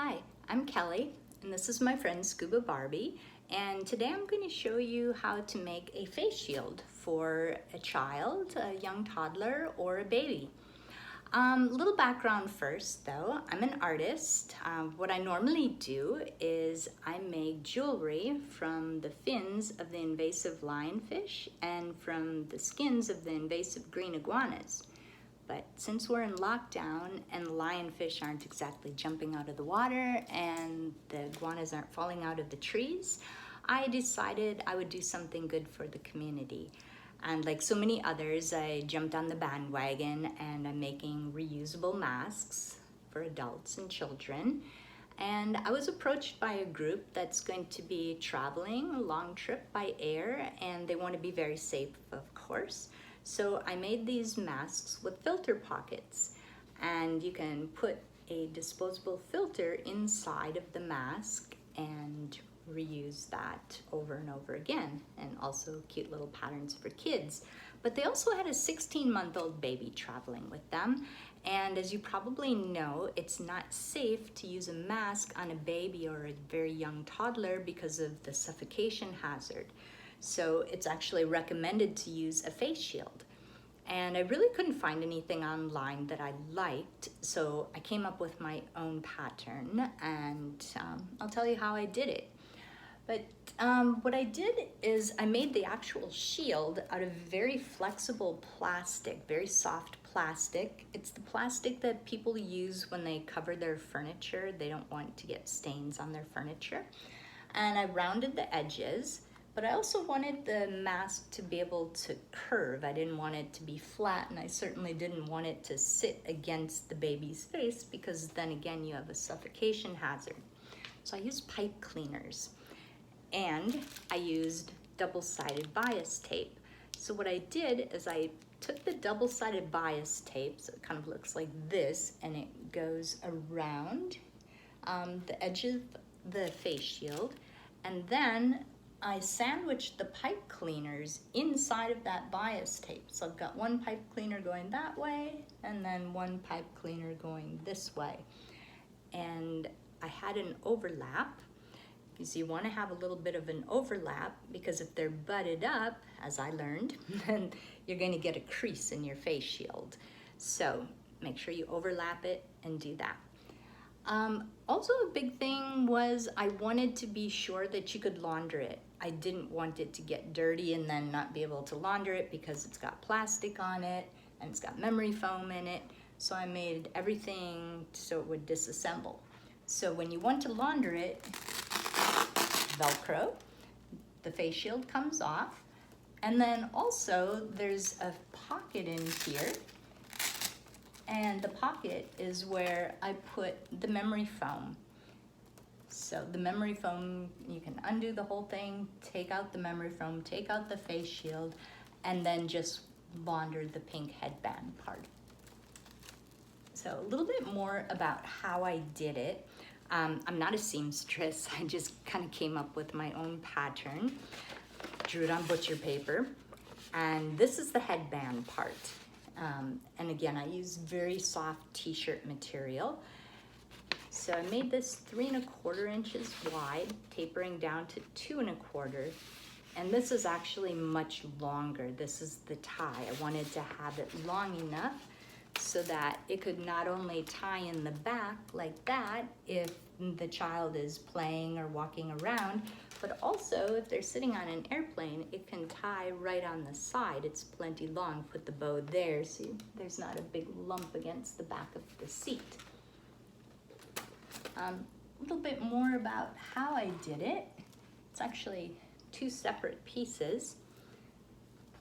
Hi, I'm Kelly, and this is my friend Scuba Barbie, and today I'm going to show you how to make a face shield for a child, a young toddler, or a baby. Little background first though, I'm an artist. What I normally do is I make jewelry from the fins of the invasive lionfish and from the skins of the invasive green iguanas. But since we're in lockdown and the lionfish aren't exactly jumping out of the water and the iguanas aren't falling out of the trees, I decided I would do something good for the community. And like so many others, I jumped on the bandwagon and I'm making reusable masks for adults and children. And I was approached by a group that's going to be traveling a long trip by air, and they want to be very safe, of course. So I made these masks with filter pockets, and you can put a disposable filter inside of the mask and reuse that over and over again, and also cute little patterns for kids. But they also had a 16-month-old baby traveling with them, and as you probably know, it's not safe to use a mask on a baby or a very young toddler because of the suffocation hazard. So it's actually recommended to use a face shield. And I really couldn't find anything online that I liked, so I came up with my own pattern, and I'll tell you how I did it. But what I did is I made the actual shield out of very flexible plastic, very soft plastic. It's the plastic that people use when they cover their furniture. They don't want to get stains on their furniture. And I rounded the edges, but I also wanted the mask to be able to curve. I didn't want it to be flat, and I certainly didn't want it to sit against the baby's face because then again you have a suffocation hazard. So I used pipe cleaners. And I used double-sided bias tape. So what I did is I took the double-sided bias tape, so it kind of looks like this, and it goes around the edge of the face shield, and then I sandwiched the pipe cleaners inside of that bias tape. So I've got one pipe cleaner going that way, and then one pipe cleaner going this way. And I had an overlap, because you want to have a little bit of an overlap, because if they're butted up, as I learned, then you're going to get a crease in your face shield. So make sure you overlap it and do that. Also a big thing was I wanted to be sure that you could launder it. I didn't want it to get dirty and then not be able to launder it because it's got plastic on it and it's got memory foam in it. So I made everything so it would disassemble. So when you want to launder it, Velcro, the face shield comes off, and then also there's a pocket in here, and the pocket is where I put the memory foam. So the memory foam, you can undo the whole thing, take out the memory foam, take out the face shield, and then just launder the pink headband part. So a little bit more about how I did it. I'm not a seamstress. I just kind of came up with my own pattern, drew it on butcher paper, and this is the headband part. And again, I used very soft t-shirt material. So I made this 3¼ inches wide, tapering down to 2¼ and this is actually much longer. This is the tie. I wanted to have it long enough so that it could not only tie in the back like that if the child is playing or walking around, but also if they're sitting on an airplane, it can tie right on the side. It's plenty long. Put the bow there so there's not a big lump against the back of the seat. A little bit more about how I did it. It's actually 2 separate pieces.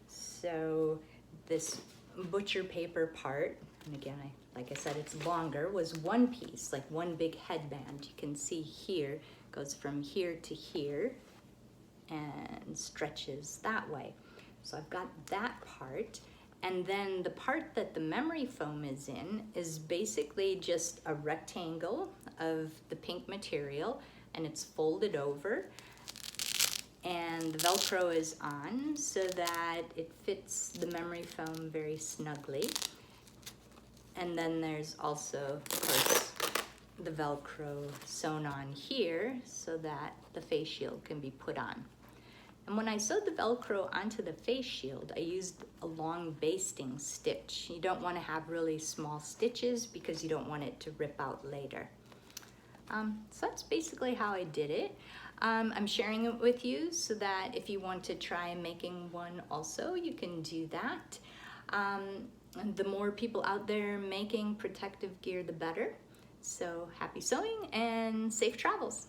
So this butcher paper part, and again, like I said, it's longer, was one piece, like one big headband. You can see here, goes from here to here and stretches that way. So I've got that part. And then the part that the memory foam is in is basically just a rectangle of the pink material, and it's folded over. And the Velcro is on so that it fits the memory foam very snugly. And then there's also, of course, the Velcro sewn on here so that the face shield can be put on. And when I sewed the Velcro onto the face shield, I used a long basting stitch. You don't want to have really small stitches because you don't want it to rip out later. So that's basically how I did it. I'm sharing it with you so that if you want to try making one also, you can do that. And the more people out there making protective gear, the better. So happy sewing and safe travels.